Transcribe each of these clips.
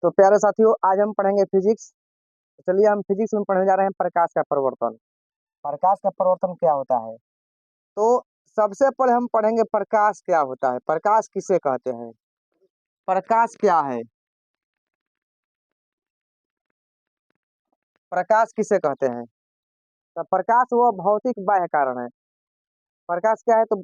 तो प्यारे साथियों, आज हम पढ़ेंगे फिजिक्स। तो चलिए हम फिजिक्स में पढ़ने जा रहे हैं प्रकाश का परिवर्तन। प्रकाश का परिवर्तन क्या होता है? तो सबसे पहले हम पढ़ेंगे प्रकाश क्या होता है, प्रकाश किसे कहते हैं, प्रकाश क्या है, प्रकाश किसे कहते हैं। तो प्रकाश वह भौतिक बाह्य कारण है। प्रकाश क्या है? तो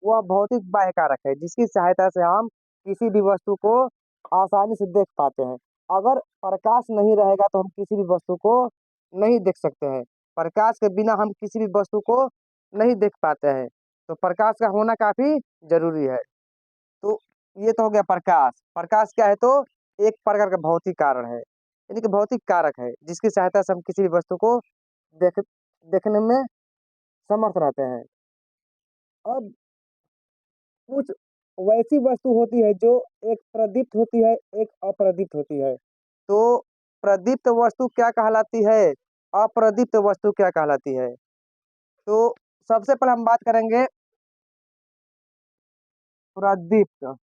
वह भौतिक बाह्य कारक है जिसकी सहायता से हम किसी भी वस्तु को आसानी से देख पाते हैं। अगर प्रकाश नहीं रहेगा तो हम किसी भी वस्तु को नहीं देख सकते हैं। प्रकाश के बिना हम किसी भी वस्तु को नहीं देख पाते हैं। तो प्रकाश का होना काफी जरूरी है। तो ये तो हो गया प्रकाश। प्रकाश क्या है? तो एक प्रकार का भौतिक कारण है, यानी कि भौतिक कारक है जिसकी सहायता से हम किसी भी वस्तु को देख देखने में समर्थ रहते हैं। अब कुछ वैसी वस्तु होती है जो एक प्रदीप्त होती है, एक अप्रदीप्त होती है। तो प्रदीप्त वस्तु क्या कहलाती है, अप्रदीप्त वस्तु क्या कहलाती है? तो सबसे पहले हम बात करेंगे प्रदीप्त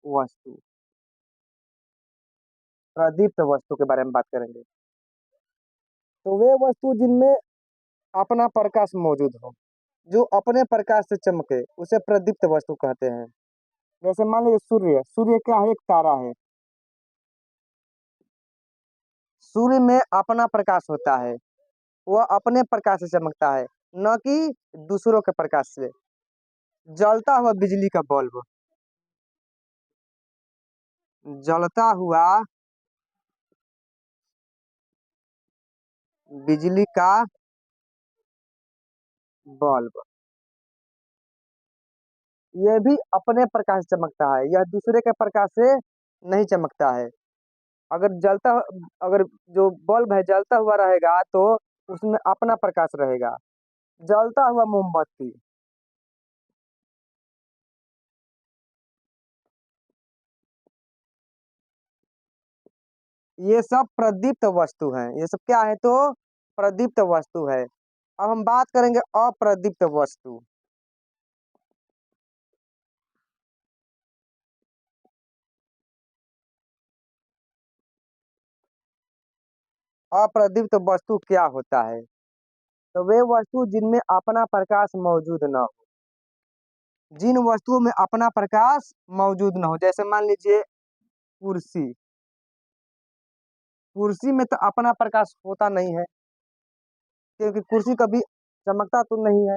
वस्तु। प्रदीप्त वस्तु के बारे में बात करेंगे। तो वे वस्तु जिनमें अपना प्रकाश मौजूद हो, जो अपने प्रकाश से चमके, उसे प्रदीप्त वस्तु कहते हैं। जैसे मान लीजिए सूर्य। सूर्य क्या है? एक तारा है। सूर्य में अपना प्रकाश होता है, वह अपने प्रकाश से चमकता है, न कि दूसरों के प्रकाश से। जलता हुआ बिजली का बल्ब, जलता हुआ बिजली का बल्ब, ये भी अपने प्रकाश से चमकता है, यह दूसरे के प्रकाश से नहीं चमकता है। अगर जलता अगर जो बल्ब है जलता हुआ रहेगा तो उसमें अपना प्रकाश रहेगा। जलता हुआ मोमबत्ती, ये सब प्रदीप्त वस्तु हैं। ये सब क्या है? तो प्रदीप्त वस्तु है। अब हम बात करेंगे अप्रदीप्त वस्तु। अप्रदीप्त वस्तु क्या होता है? तो वे वस्तु जिनमें अपना प्रकाश मौजूद न हो। जिन वस्तुओं में अपना प्रकाश मौजूद न हो, जैसे मान लीजिए कुर्सी। कुर्सी में तो अपना प्रकाश होता नहीं है, क्योंकि कुर्सी कभी चमकता तो नहीं है।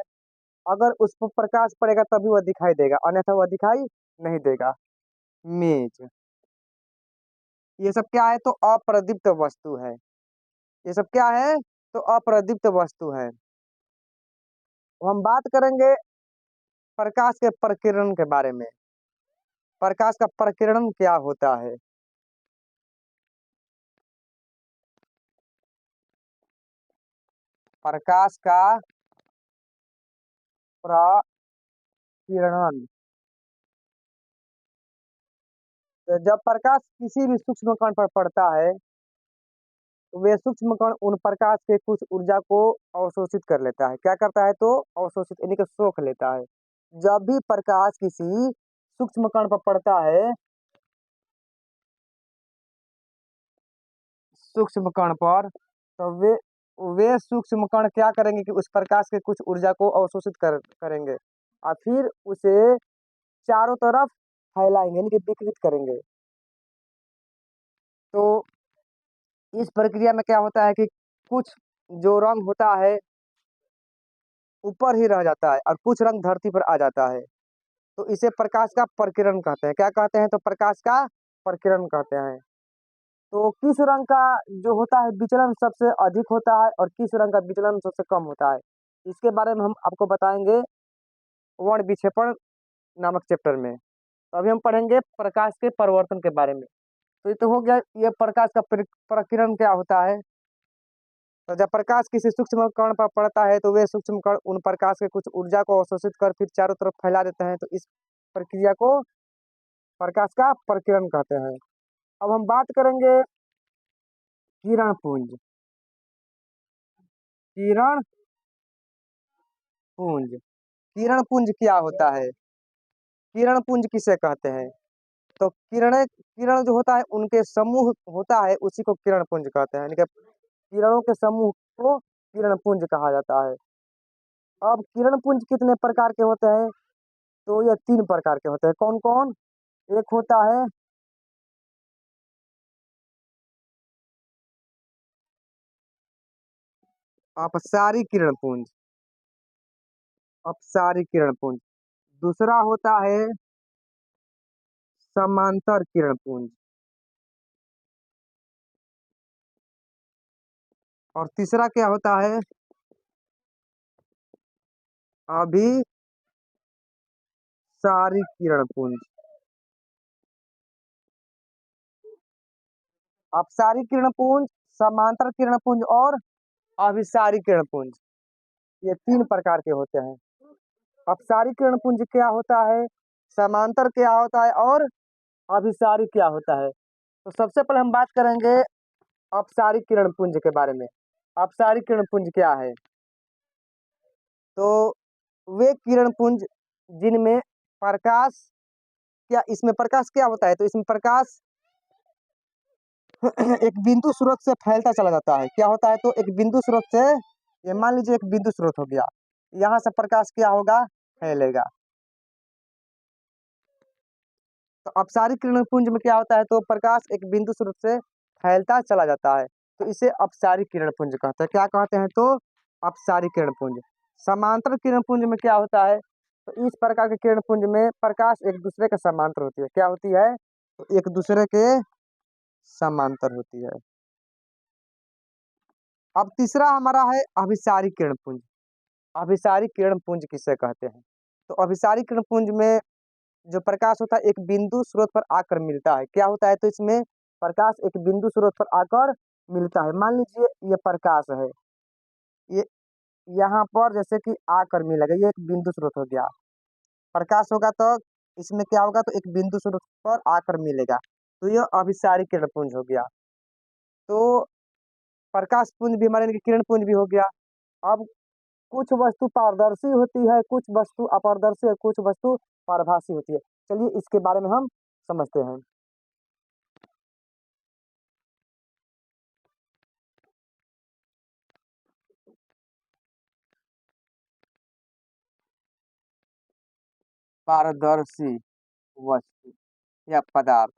अगर उस पर प्रकाश पड़ेगा तभी वह दिखाई देगा, अन्यथा वह दिखाई नहीं देगा। मेज, ये सब क्या है? तो अप्रदीप्त वस्तु है। ये सब क्या है? तो अप्रदीप्त वस्तु है। तो हम बात करेंगे प्रकाश के प्रकीर्णन के बारे में। प्रकाश का प्रकीर्णन क्या होता है? प्रकाश का प्रकीर्णन, तो जब प्रकाश किसी भी सूक्ष्म कण पर पड़ता है तो वे सूक्ष्म कण उन प्रकाश के कुछ ऊर्जा को अवशोषित कर लेता है। क्या करता है? तो अवशोषित, यानी कि सोख लेता है। जब भी प्रकाश किसी सूक्ष्म कण पर पड़ता है, सूक्ष्म कण पर, तो वे सूक्ष्म कण क्या करेंगे कि उस प्रकाश के कुछ ऊर्जा को अवशोषित करेंगे और फिर उसे चारों तरफ फैलाएंगे, यानी कि विकृत करेंगे। तो इस प्रक्रिया में क्या होता है कि कुछ जो रंग होता है ऊपर ही रह जाता है और कुछ रंग धरती पर आ जाता है। तो इसे प्रकाश का प्रकीर्णन कहते हैं। क्या कहते हैं? तो प्रकाश का प्रकीर्णन कहते हैं। तो किस रंग का जो होता है विचलन सबसे अधिक होता है और किस रंग का विचलन सबसे कम होता है, इसके बारे में हम आपको बताएंगे वर्ण विक्षेपण नामक चैप्टर में। तो अभी हम पढ़ेंगे प्रकाश के परिवर्तन के बारे में। तो ये तो हो गया, ये प्रकाश का प्रकीर्णन क्या होता है। तो जब प्रकाश किसी सूक्ष्म कण पर पड़ता है तो वे सूक्ष्म कण उन प्रकाश के कुछ ऊर्जा को अवशोषित कर फिर चारों तरफ फैला देते हैं। तो इस प्रक्रिया को प्रकाश का प्रकीर्णन कहते हैं। अब हम बात करेंगे किरण पुंज। किरण पुंज, किरण पुंज क्या होता है? किरण पुंज किसे कहते हैं? तो किरण जो होता है उनके समूह होता है, उसी को किरण पुंज कहते हैं, यानी कि किरणों के समूह को किरण पुंज कहा जाता है। अब किरण पुंज कितने प्रकार के होते हैं? तो ये 3 प्रकार के होते हैं। कौन कौन? एक होता है अपसारी किरण पुंज, अपसारी किरण पुंज। दूसरा होता है समांतर किरण पुंज, और तीसरा क्या होता है? अभिसारी किरण पुंज। अपसारी किरण पुंज, समांतर किरण पुंज और अभिसारी किरण पुंज, ये 3 प्रकार के होते हैं। अपसारी किरण पुंज क्या होता है, समांतर क्या होता है और अभिसारी क्या होता है? तो सबसे पहले हम बात करेंगे अपसारी किरण पुंज के बारे में। अपसारी किरण पुंज क्या है? तो वे किरण पुंज जिनमें प्रकाश, क्या इसमें प्रकाश क्या होता है? तो इसमें प्रकाश एक बिंदु स्रोत से फैलता चला जाता है। क्या होता है? तो एक बिंदु स्रोत से, ये मान लीजिए एक बिंदु स्रोत हो गया, यहाँ से प्रकाश क्या होगा? फैलेगा। तो अपसारी किरण पुंज में क्या होता है? तो प्रकाश एक बिंदु स्रोत से फैलता चला जाता है, तो इसे अपसारी किरण पुंज कहते हैं। क्या कहते हैं? तो अपसारी किरण पुंज। समांतर किरण पुंज में क्या होता है? तो इस प्रकार के किरण पुंज में प्रकाश एक दूसरे के समांतर होती है। क्या होती है? तो एक दूसरे के समांतर होती है। अब तीसरा हमारा है अभिसारी किरण पुंज। अभिसारी किरण पुंज किसे कहते हैं? तो अभिसारी किरण पुंज में जो प्रकाश होता है एक बिंदु स्रोत पर आकर मिलता है। क्या होता है? तो इसमें प्रकाश एक बिंदु स्रोत पर आकर मिलता है। मान लीजिए ये प्रकाश है, ये यहाँ पर जैसे कि आकर मिलेगा, ये एक बिंदु स्रोत हो गया। प्रकाश होगा तो इसमें क्या होगा? तो एक बिंदु स्रोत पर आकर मिलेगा, तो यह अभिसारी किरण पुंज हो गया। तो प्रकाश पुंज भी हमारे यानी कि किरण पुंज भी हो गया। अब कुछ वस्तु पारदर्शी होती है, कुछ वस्तु अपारदर्शी है, कुछ वस्तु पारभासी होती है। चलिए इसके बारे में हम समझते हैं। पारदर्शी वस्तु या पदार्थ,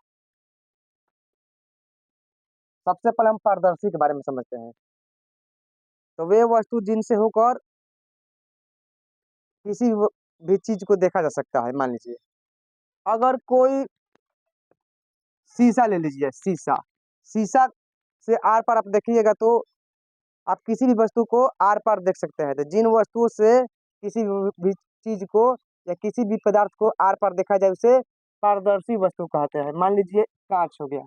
सबसे पहले हम पारदर्शी के बारे में समझते हैं। तो वे वस्तु जिनसे होकर किसी भी चीज को देखा जा सकता है। मान लीजिए अगर कोई शीशा ले लीजिए, शीशा, शीशा से आर पार आप देखिएगा तो आप किसी भी वस्तु को आर पार देख सकते हैं। तो जिन वस्तुओं से किसी भी चीज को या किसी भी पदार्थ को आर पार देखा जाए उसे पारदर्शी वस्तु कहते हैं। मान लीजिए कांच हो गया,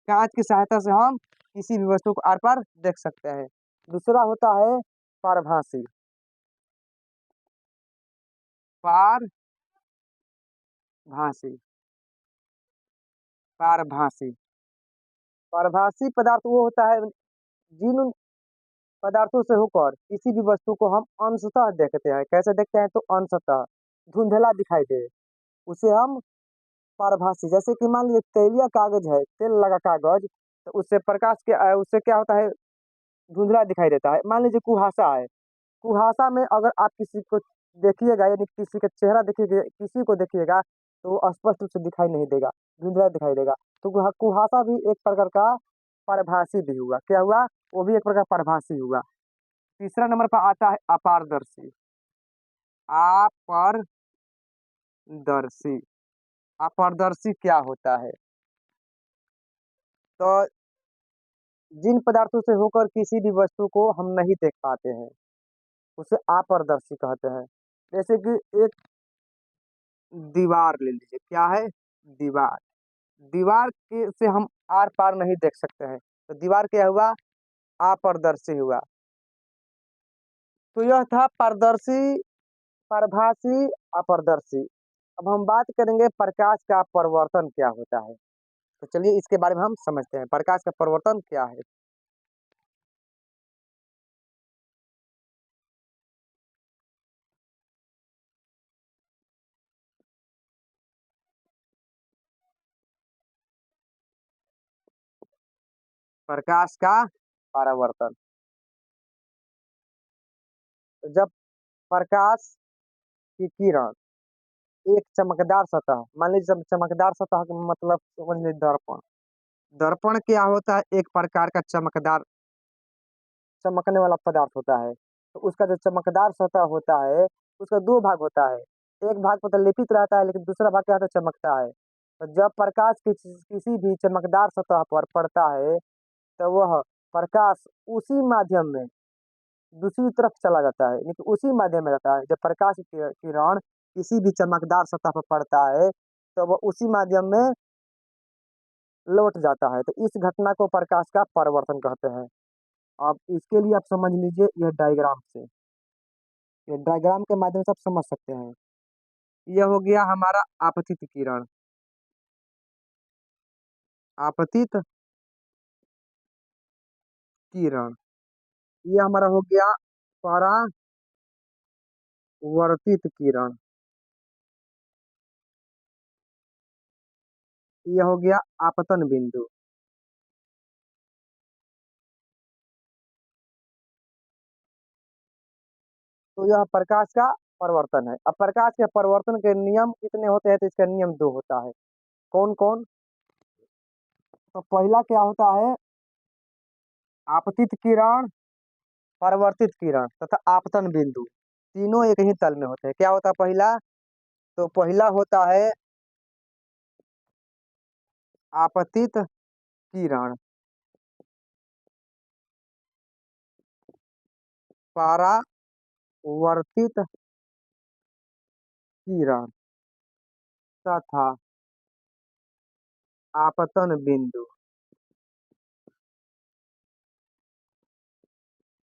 कांच की सहायता से हम किसी भी वस्तु को आर पार देख सकते हैं। दूसरा होता है पारभासी। पारभासी, पारभासी, पारभासी पदार्थ वो होता है जिन पदार्थों से होकर किसी भी वस्तु को हम अंशतः देखते हैं। कैसे देखते हैं? तो अंशतः, धुंधला दिखाई दे, उसे हम पारभासी। जैसे कि मान लीजिए तैलीय कागज है, तेल लगा कागज, तो उससे प्रकाश के उससे क्या होता है? धुंधला दिखाई देता है। मान लीजिए कुहासा है, कुहासा में अगर आप किसी को देखिएगा, यानी किसी का चेहरा देखिएगा, किसी को देखिएगा तो वो स्पष्ट रूप से दिखाई नहीं देगा, धुंधला दिखाई देगा। तो कुहासा भी एक प्रकार का परभासी भी हुआ। क्या हुआ? वो भी एक प्रकार परभासी हुआ। तीसरा नंबर पर आता है अपारदर्शी। अपारदर्शी, अपारदर्शी क्या होता है? तो जिन पदार्थों से होकर किसी भी वस्तु को हम नहीं देख पाते हैं उसे अपारदर्शी कहते हैं। जैसे कि एक दीवार ले लीजिए, क्या है? दीवार, दीवार के से हम आर पार नहीं देख सकते हैं, तो दीवार क्या हुआ? अपारदर्शी हुआ। तो यह था पारदर्शी, पारभासी, अपारदर्शी। अब हम बात करेंगे प्रकाश का परिवर्तन क्या होता है। तो चलिए इसके बारे में हम समझते हैं, प्रकाश का परिवर्तन क्या है। प्रकाश का परावर्तन। तो जब प्रकाश की किरण एक चमकदार सतह, मान लीजिए चमकदार सतह का मतलब समझ लीजिए दर्पण। दर्पण क्या होता है? एक प्रकार का चमकदार, चमकने वाला पदार्थ होता है। तो उसका जो चमकदार सतह होता है, उसका 2 भाग होता है। एक भाग प्रतिलिपित रहता है, लेकिन दूसरा भाग क्या होता है? चमकता है। तो जब प्रकाश किसी भी चमकदार सतह पर पड़ता है, तो वह प्रकाश उसी माध्यम में दूसरी तरफ चला जाता है, लेकिन उसी माध्यम में रहता है। जब प्रकाश की किरण किसी भी चमकदार सतह पर पड़ता है, तो वह उसी माध्यम में लौट जाता है। तो इस घटना को प्रकाश का परावर्तन कहते हैं। अब इसके लिए आप समझ लीजिए यह डायग्राम से, ये डायग्राम के माध्यम से आप समझ सकते हैं। यह हो गया हमारा आपतित किरण। आपतित किरण। ये हमारा हो गया परावर्तित किरण। यह हो गया आपतन बिंदु। तो यह प्रकाश का परिवर्तन है। अब प्रकाश के परिवर्तन के नियम कितने होते हैं? तो इसका नियम 2 होता है। कौन कौन? तो पहला क्या होता है? आपतित किरण, परावर्तित किरण तथा आपतन बिंदु, तीनों एक ही तल में होते हैं। क्या होता है पहला? तो पहला होता है आपतित किरण, परावर्तित किरण तथा आपतन बिंदु,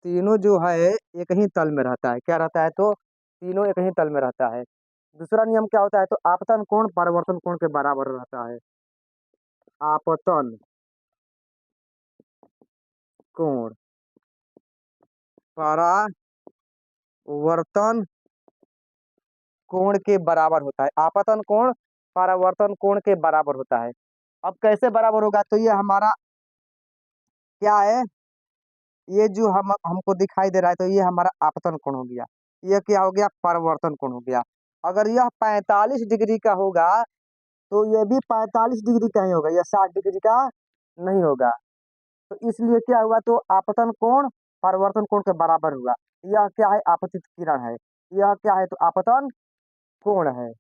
तीनों जो है एक ही तल में रहता है। क्या रहता है? तो तीनों एक ही तल में रहता है। दूसरा नियम क्या होता है? तो आपतन कोण परावर्तन कोण के बराबर रहता है। आपतन कोण परावर्तन कोण के बराबर होता है। आपतन कोण परावर्तन कोण के बराबर होता है। अब कैसे बराबर होगा? तो ये हमारा क्या है? ये जो हमको दिखाई दे रहा है, तो ये हमारा आपतन कोण हो गया। ये क्या हो गया? परावर्तन कोण हो गया। अगर यह 45 डिग्री का होगा, तो ये भी 45 डिग्री का ही होगा, यह 60 डिग्री का नहीं होगा। तो इसलिए क्या हुआ? तो आपतन कोण परावर्तन कोण के बराबर हुआ। यह क्या है? आपतित किरण है। यह क्या है? तो आपतन कोण है।